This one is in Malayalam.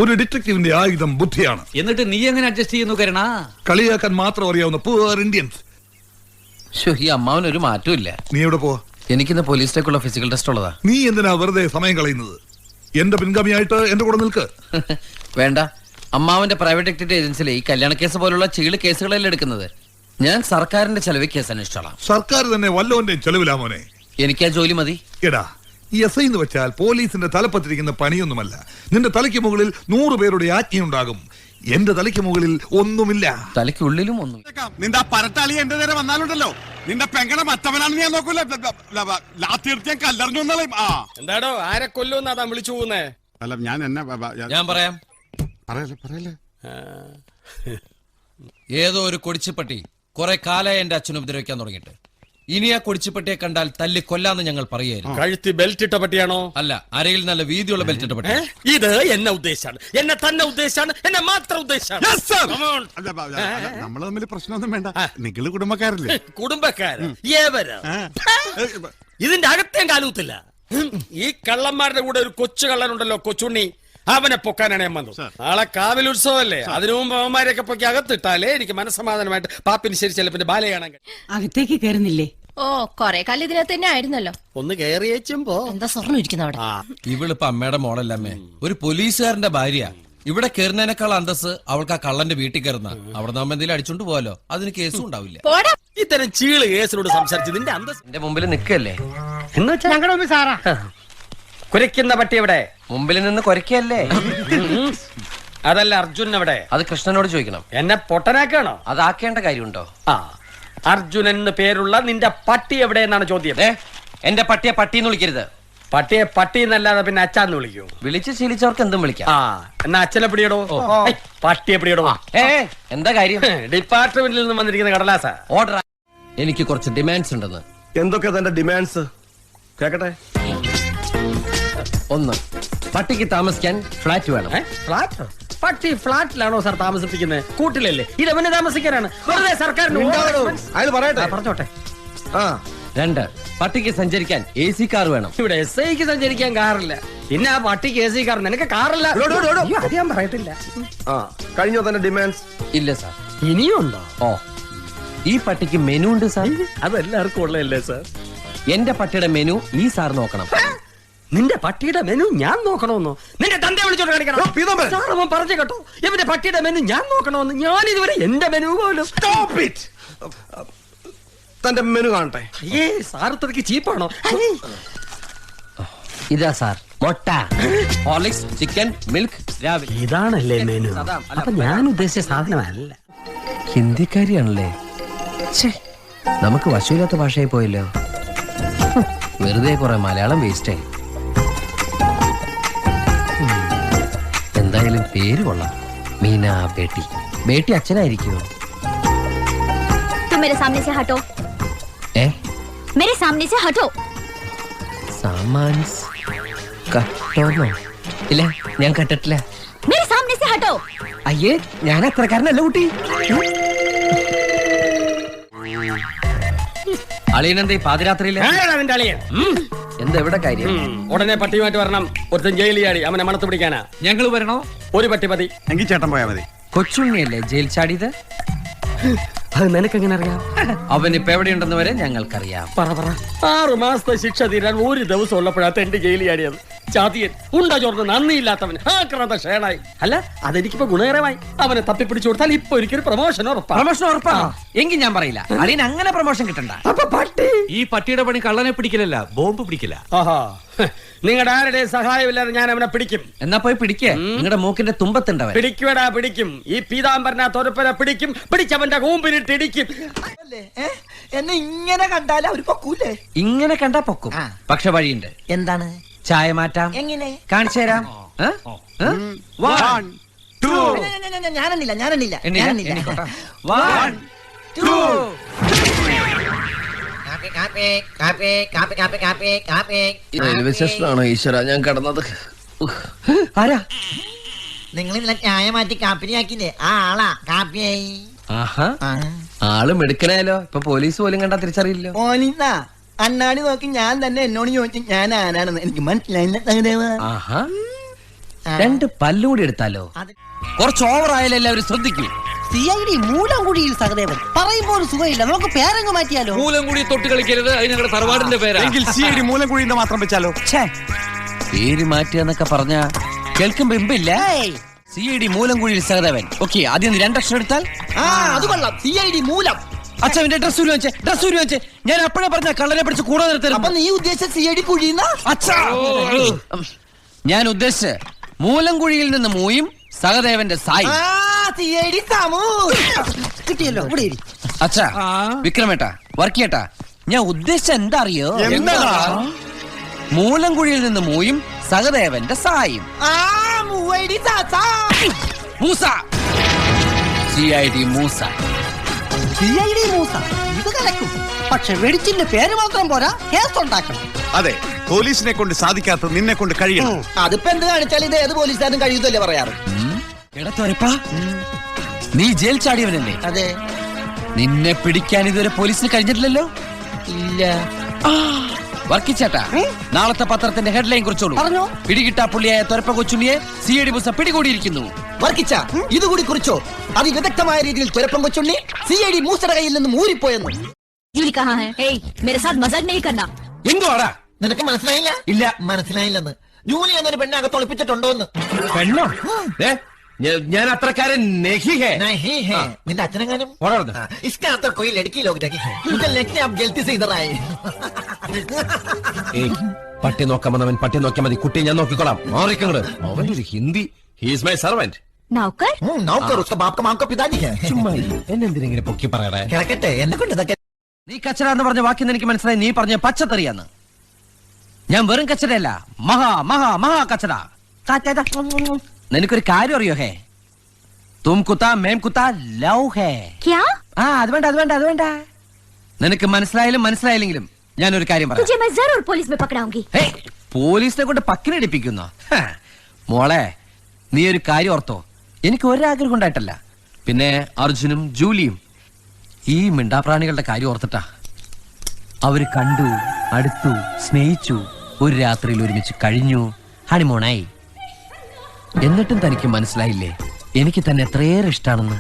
ഒരു ഡിറ്റക്റ്റീവിന്റെ ആയുധം ബുദ്ധിയാണ്. എന്നിട്ട് നീ എങ്ങനെ അഡ്ജസ്റ്റ് ചെയ്യുന്നു കരുണ? കളിയാക്കാൻ മാത്രം അറിയാവുന്ന പൂർ ഇന്ത്യൻസ്. ഈ അമ്മാവനൊരു മാറ്റവും ഇല്ല. നീ എവിടെ പോവാ? എനിക്കിന്ന് പോലീസിലേക്കുള്ള ഫിസിക്കൽ ടെസ്റ്റ് ഉള്ളതാ. നീ എന്തിനാ വെറുതെ സമയം കളയുന്നത്? എന്റെ പിൻഗാമിയായിട്ട് എന്റെ കൂടെ നിൽക്ക്. വേണ്ട, അമ്മാവന്റെ പ്രൈവറ്റ് എക്ടിവിറ്റി ഏജൻസിയിലെ ഈ കല്യാണ കേസ് പോലുള്ള ചീള് കേസുകളെല്ലാം എടുക്കുന്നത്. ഞാൻ സർക്കാരിന്റെ ചെലവിൽ കേസ് അന്വേഷിച്ചോളാം. സർക്കാർ തന്നെ വല്ലവന്റെയും ചെലവിലാ മോനെ. എനിക്ക് ആ ജോലി മതി. എടാ, ഈ എസ് ഐ എന്ന് വെച്ചാൽ പോലീസിന്റെ തലപ്പത്തിരിക്കുന്ന പണിയൊന്നുമല്ല. നിന്റെ തലയ്ക്ക് മുകളിൽ 100 പേരുടെ ആജ്ഞയുണ്ടാകും. എന്റെ തലയ്ക്ക് മുകളിൽ ഒന്നുമില്ല. തലയ്ക്കുള്ളിലും ഒന്നും. നിന്റെ പരട്ടാളി എന്റെ നേരെ വന്നാലുണ്ടല്ലോ, നിന്റെ പെങ്ങടെ മറ്റവനാണെന്ന് ഞാൻ നോക്കൂല. ലാത്തീർത്തിയാൻ കല്ലറിഞ്ഞു വന്നാലും. എന്താടോ ആരെ കൊല്ലുന്നാ താൻ വിളിച്ചു പോകുന്നേ? അല്ല ഞാൻ എന്നെ ഞാൻ പറയാം. പറയല്ലേ. ഏതോ ഒരു കൊടിച്ചിപ്പട്ടി കുറെ കാലമായി എന്റെ അച്ഛനെ ഉപദ്രവിക്കാൻ തുടങ്ങിയിട്ട്. ഇനി ആ കൊടിച്ചിപ്പട്ടിയെ കണ്ടാൽ തല്ലി കൊല്ലാന്ന് ഞങ്ങൾ പറയായിരുന്നു. കഴുത്തി ബെൽറ്റ് ഇട്ട പട്ടിയാണോ? അല്ല, അരയിൽ നല്ല വീതിയുള്ള ബെൽറ്റ് ഇട്ട പട്ടി. ഇത് എന്നെ ഉദ്ദേശാണ്, എന്നെ തന്നെ ഉദ്ദേശാണ്, എന്നെ മാത്രം ഉദ്ദേശാണ്. നമ്മള് തമ്മിൽ പ്രശ്നമൊന്നും വേണ്ട. നിങ്ങള് കുടുംബക്കാരല്ലേ? കുടുംബക്കാരൻ ഇതിന്റെ അകത്തേം കാലൂത്തില്ല. ഈ കള്ളന്മാരുടെ കൂടെ ഒരു കൊച്ചു കള്ളനുണ്ടല്ലോ, കൊച്ചുണ്ണി, അവനെ പൊക്കാനാണ് ഞാൻ വന്നത്. നാളെ കാവിലുത്സവല്ലേ, അതിനു മുമ്പ് അവന്മാരെയൊക്കെ പൊക്കി അകത്തിട്ടാലേ എനിക്ക് മനസ്സമാധാനമായിട്ട് പാപ്പിന് ശരി ചെലപ്പിന്റെ ബാല കാണാൻ. അകത്തേക്ക് കയറുന്നില്ലേ? ഓ, കൊറേ കാലം ഇതിനകത്ത് തന്നെ ആയിരുന്നല്ലോ. ഒന്ന് കയറിയേച്ചുമ്പോ എന്താ സ്വർണ്ണം ഇരിക്കുന്ന അവിടെ? ഇവളിപ്പോ അമ്മയുടെ മോളല്ലമ്മേ, ഒരു പോലീസുകാരന്റെ ഭാര്യ. ഇവിടെ കയറുന്നതിനേക്കാൾ അന്തസ് അവൾക്ക് ആ കള്ളന്റെ വീട്ടിൽ കയറുന്ന. അവിടെ നമ്മൾ എന്തെങ്കിലും അടിച്ചോണ്ട് പോവാലോ, അതിന് കേസും ഉണ്ടാവില്ല. ഇത്തരം ചീള് കേസിനോട് സംസാരിച്ച് നിന്റെ അന്തസ് എന്റെ മുമ്പിൽ നിൽക്കല്ലേ? കുരയ്ക്കുന്ന പട്ടി എവിടെ? മുമ്പിൽ നിന്ന് കുരയ്ക്കല്ലേ? അതല്ല, അർജുൻ എവിടെ? അത് കൃഷ്ണനോട് ചോദിക്കണം. എന്നെ പൊട്ടനാക്കാണോ? അതാക്കേണ്ട കാര്യമുണ്ടോ? അർജുൻ എന്ന് പേരുള്ള നിന്റെ പട്ടി എവിടെ എന്നാണ് ചോദ്യം. എന്റെ പട്ടിയെ പട്ടിന്ന് വിളിക്കരുത്. പട്ടിയെ പട്ടി എന്നല്ലാതെ പിന്നെ അച്ഛന്ന് വിളിക്കൂ. വിളിച്ച് ശീലിച്ചവർക്ക് എന്തും വിളിക്കാം. എന്നാ അച്ഛനെ പിടിയിടോ, പട്ടിയെ പിടിയിടോ. എന്താ കാര്യം? ഡിപ്പാർട്ട്മെന്റിൽ നിന്ന് വന്നിരിക്കുന്ന കടലാസ ഓർഡർ. എനിക്ക് കുറച്ച് ഡിമാൻഡ്സ് ഉണ്ടെന്ന്. എന്തൊക്കെ തന്റെ ഡിമാൻഡ്സ്? കേക്കട്ടെ. 1, പട്ടിക്ക് താമസിക്കാൻ ഫ്ലാറ്റ് വേണം. ഫ്ലാറ്റ്? പട്ടി ഫ്ലാറ്റിലാണോ സാർ താമസിപ്പിക്കുന്നത്? കൂട്ടിലല്ലേ? ഇതവന് താമസിക്കാനാണ്. വെറുതെ സർക്കാരിന് അയാൾ പറയട്ടെ, പറഞ്ഞോട്ടെ. 2, പട്ടിക്ക് സഞ്ചരിക്കാൻ AC കാർ വേണം. ഇവിടെ SI ക്ക് സഞ്ചരിക്കാൻ കാറില്ല, പിന്നെ ആ പട്ടിക്ക് AC കാർ. നിനക്ക് കാറില്ല? അത് ഞാൻ പറയത്തില്ല. കഴിഞ്ഞോ തന്റെ ഡിമാൻഡ്സ്? ഇല്ല സാർ. ഇനിയും ഉണ്ടോ? ഈ പട്ടിക്ക് മെനു ഉണ്ട് സാർ. അതെല്ലാവർക്കും ഉള്ളതല്ലേ സാർ? എന്റെ പട്ടിയുടെ മെനു ഈ സാർ നോക്കണം. നിന്റെ പട്ടിയുടെ മെനു ഞാൻ നോക്കണമെന്നോ? നിന്റെ തന്റെ വിളിച്ചോണ്ട് കാണിക്കണം. പറഞ്ഞു കേട്ടോ, ഇവന്റെ പട്ടിയുടെ മെനു ഞാൻ നോക്കണമെന്ന്. ഞാൻ ഇതുവരെ എന്റെ മെനു പോലും. തന്റെ മെനു കാണട്ടെ. സാർ ഇത്രയ്ക്ക് ചീപ്പാണോ? ഇതാ സാർ, മുട്ട, ഹോർലിക്സ്, ചിക്കൻ, മിൽക്ക്, രാവിലെ. ഇതാണല്ലേ മെനു? അപ്പൊ ഞാൻ ഉദ്ദേശിച്ച സാധനമല്ല. ഹിന്ദിക്കാരിയാണല്ലേ? നമുക്ക് വശമില്ലാത്ത ഭാഷയായി പോയല്ലോ. വെറുതെ കുറെ മലയാളം വേസ്റ്റായി. എന്തായാലും പേര് കൊള്ളാം, മീന ബേട്ടി. ബേട്ടി അച്ഛനായിരിക്കുമോ? मेरे सामने से हटो. मेरे सामने से हटो. സാമാൻസ് കട്ടോന്നോ? ഇല്ല, ഞാൻ കട്ടിട്ടില്ല. मेरे सामने से हटो. അയ്യേ, ഞാൻ അത്രക്കാരനല്ല കുട്ടി. അളിയനെന്താ ഈ പാതിരാത്രിയില്? നിന്റെ അളിയൻ എന്താ എവിടെ കാര്യം? ഉടനെ പട്ടിയുമായിട്ട് വരണം. ഒരുത്തൻ ജയിലിൽ ചാടി, അവനെ മണത്ത് പിടിക്കാനാ. ഞങ്ങൾ വരണോ? ഒരു പട്ടി മതി. എങ്കിൽ ചേട്ടൻ പോയാ മതി. കൊച്ചുണ്ണിയല്ലേ ജയിൽ ചാടിയത്? അത് നിനക്കെങ്ങനെ അറിയാം? അവൻ ഇപ്പൊ എവിടെയുണ്ടെന്ന് വരെ ഞങ്ങൾക്കറിയാം. 6 മാസത്തെ ശിക്ഷ തീരാൻ 1 ദിവസം ഉള്ളപ്പോഴാ തെണ്ടി ജയിലിൽ ചാടിയത്. ചാതിയൻ, ഉണ്ട ചോർന്ന് നന്ദിയില്ലാത്തവന്, ആക്രാന്ത ഷേണായി. അല്ല, അതെനിക്കിപ്പോ ഗുണകരമായി. അവനെ തപ്പിപ്പിടിച്ചു കൊടുത്താൽ ഇപ്പൊ ഒരിക്കലും പ്രമോഷൻ ഉറപ്പാണ്. എങ്കിൽ ഞാൻ പറയില്ല, അളിയൻ അങ്ങനെ പ്രമോഷൻ കിട്ടണ്ട. അപ്പൊ പട്ടി? ഈ പട്ടിയുടെ പണി കള്ളനെ പിടിക്കലല്ല, ബോംബ് പിടിക്കില്ല. നിങ്ങളുടെ ആരുടെ സഹായമില്ലാതെ ഞാൻ അവനെ പിടിക്കും. എന്നാ പോയി പിടിക്കേ. നിങ്ങളുടെ മൂക്കിന്റെ തുമ്പത്തുണ്ടവൻ. പിടിക്കുവടാ, പിടിക്കും. ഈ പീതാംബരനാ തൊരപ്പനെ പിടിക്കും. പിടിച്ചവന്റെ കൂമ്പിലിട്ട് ഇടിക്കും. എന്നെ ഇങ്ങനെ കണ്ടാലേ അവര് പൊക്കൂലേ? ഇങ്ങനെ കണ്ടാ പൊക്കും. പക്ഷെ വഴിയുണ്ട്. എന്താണ്? ചായ മാറ്റാം. എങ്ങനെ? കാണിച്ചു തരാം. 1, 2. ഞാനെണ്ണില്ല. 1, 2. റെയിൽവേ സ്റ്റേഷനാണോ ഈശ്വര ഞാൻ കടന്നത്? ആരാ? നിങ്ങൾ ഇന്നലെ ചായ മാറ്റി കാപ്പിനിയാക്കില്ലേ, ആ ആളാ കാപ്പിയായി. ആഹാ, ആള് മെടുക്കനായാലോ. ഇപ്പൊ പോലീസ് പോലും കണ്ടാ തിരിച്ചറിയില്ലോ. പോലീസാ? അണ്ണാടി നോക്കി ഞാൻ തന്നെ എന്നോട് ചോദിച്ചു ഞാൻ ആരാണെന്ന്. എനിക്ക് മനസ്സിലായില്ല സഹദേവ. ആഹാ, രണ്ട് പല്ലൂടി എടുത്താലോ? അത് കുറച്ച് ഓവർ ആയാലും എല്ലാവരും ശ്രദ്ധിക്കൂ. CID മൂലംകുടിയിൽ സഹദേവൻ പറയുമ്പോ ഒരു സുഖമില്ല. നമുക്ക് പേരങ്ങ് മാറ്റിയാലോ? മൂലം കൂടി തൊട്ട് കളിക്കരുത്, അത് ഞങ്ങളുടെ തറവാടിന്റെ പേരാ. എങ്കിൽ CID മൂലംകുഴിന്റെ മാത്രം വെച്ചാലോ? പേര് മാറ്റുക എന്നൊക്കെ പറഞ്ഞ കേൾക്കുമ്പോ ഇമ്പില്ല. CID മൂലംകുഴിയിൽ സഹദേവൻ. ഓക്കെ, ആദ്യം നീ രണ്ടക്ഷരം എടുത്താൽ. അത് കൊള്ളാം. CID മൂലം. അച്ഛന്റെ ഡ്രസ് വെച്ചേ. ഞാൻ അപ്പോഴേ പറഞ്ഞ കള്ളനെ പിടിച്ച് കൂടെ അപ്പൊ നിർത്തരുത്. നീ ഉദ്ദേശിച്ച CID കുഴിയുന്ന? ഞാൻ ഉദ്ദേശിച്ച് മൂലംകുഴിയിൽ നിന്ന് മൂയും സഹദേവന്റെ സായി. CID സാമു. കിട്ടിയല്ലോ. ഇവിടെ ഇരി. അച്ഛാ, വിക്രമേട്ടാ, വർക്കിയേട്ടാ, ഞാൻ ഉദ്ദേശിച്ച എന്താ അറിയോ? മൂലംകുഴിയിൽ നിന്ന് മൂയും സഹദേവന്റെ സായും. മൂവൈഡി Zaza. Musa. CID Musa. CID Musa. ഇത് കലക്കും. പക്ഷെ വെടിച്ചിന്റെ പേര് മാത്രം പോരാ, കേസ് ഉണ്ടാക്കണം. അതെ, പോലീസിനെ കൊണ്ട് സാധിക്കാത്ത നിന്നെ കൊണ്ട് കഴിയണം. അതിപ്പോ എന്ത് കാണിച്ചാൽ ഇത് ഏത് പോലീസുകാരനും കഴിയുന്നല്ലേ പറയാറ്. എടത്തോരപ്പാ, നീ ജയിൽ ചാടിയവനല്ലേ? അതെ. നിന്നെ പിടിക്കാൻ ഇതുവരെ പോലീസിന് കഴിഞ്ഞിട്ടില്ലല്ലോ. ഇല്ല. വർക്കിച്ചേട്ടാ, നാളത്തെ പത്രത്തിന്റെ ഹെഡ്ലൈൻ കുറിച്ചോളൂ. പറഞ്ഞോ. പിടികിട്ടാ പുള്ളിയായ തൊരപ്പ കൊച്ചുണ്ണിയെ CID മൂസ പിടികൂടിയിരിക്കുന്നു. വർക്കിച്ച ഇതുകൂടി കുറിച്ചോ? അതിവിദഗ്ധമായ രീതിയിൽ തുരപ്പം കൊച്ചുണ്ണി CID മൂസയുടെ കയ്യിൽ നിന്ന് ഊരിപ്പോയെന്ന്. जूली कहाँ है? हे, मेरे साथ मजाक नहीं करना. എന്തുവാടാ? നിനക്ക് മനസ്സിലായില്ല? ഇല്ല. മനസ്സിലായില്ലെന്ന്. ജൂലി എന്നൊരു പെണ്ണെ അകത്ത് ഒളിപ്പിച്ചിട്ടുണ്ടോന്ന്. പെണ്ണോ? ഞാൻ അത്രക്കാരൻ नहीं है. നിന്റെ അച്ഛനെങ്ങാനും इसके हाथ तो कोई लड़की लोग रखी है. मुझे लगता है आप गलती से इधर आए. പട്ടി നോക്കാൻ വന്നവൻ പട്ടി നോക്കിയാൽ മതി. കുട്ടിയെ ഞാൻ നോക്കിക്കോളാം. മാറിക്കങ്ങട്. അവന്റെ ഒരു ഹിന്ദി. He's my servant. नौकर? नौकर उसका बाप का माम का पिताजी है. എന്നെന്തിനെ പൊക്കി പറയടേ? കിടക്കട്ടെ, എന്നെ കൊണ്ട് ഇതൊക്കെ. നീ കച്ചറ എന്ന് പറഞ്ഞ വാക്കിന്ന് എനിക്ക് മനസ്സിലായി. നീ പറഞ്ഞ പച്ചത്തറിയാന്ന്. ഞാൻ വെറും കച്ചറയല്ല, മഹാ മഹാ മഹാ കച്ചറ. നിനക്കൊരു കാര്യം അറിയോ? ഹേ, തും കുത്താ മേം കുത്താ ലവ് ഹേ. क्या? അത് വേണ്ട. നിനക്ക് മനസ്സിലായില്ലെങ്കിലും ഞാനൊരു കാര്യം പറയാം. तुझे मैं जरूर पुलिस में पकड़ाऊंगी. പോലീസിനെ കൊണ്ട് പക്കിനടിപ്പിക്കുന്നു. മോളെ, നീ ഒരു കാര്യം ഓർത്തോ. എനിക്ക് ഒരാഗ്രഹം ഉണ്ടായിട്ടല്ല, പിന്നെ അർജുനും ജൂലിയും ഈ മിണ്ടാപ്രാണികളുടെ കാര്യം ഓർത്തിട്ടാ. അവര് കണ്ടു, അടുത്തു, സ്നേഹിച്ചു, ഒരു രാത്രിയിൽ ഒരുമിച്ച് കഴിഞ്ഞു, ഹണിമൂണായി. എന്നിട്ടും തനിക്ക് മനസ്സിലായില്ലേ എനിക്ക് തന്നെ എത്രയേറെ ഇഷ്ടാണെന്ന്?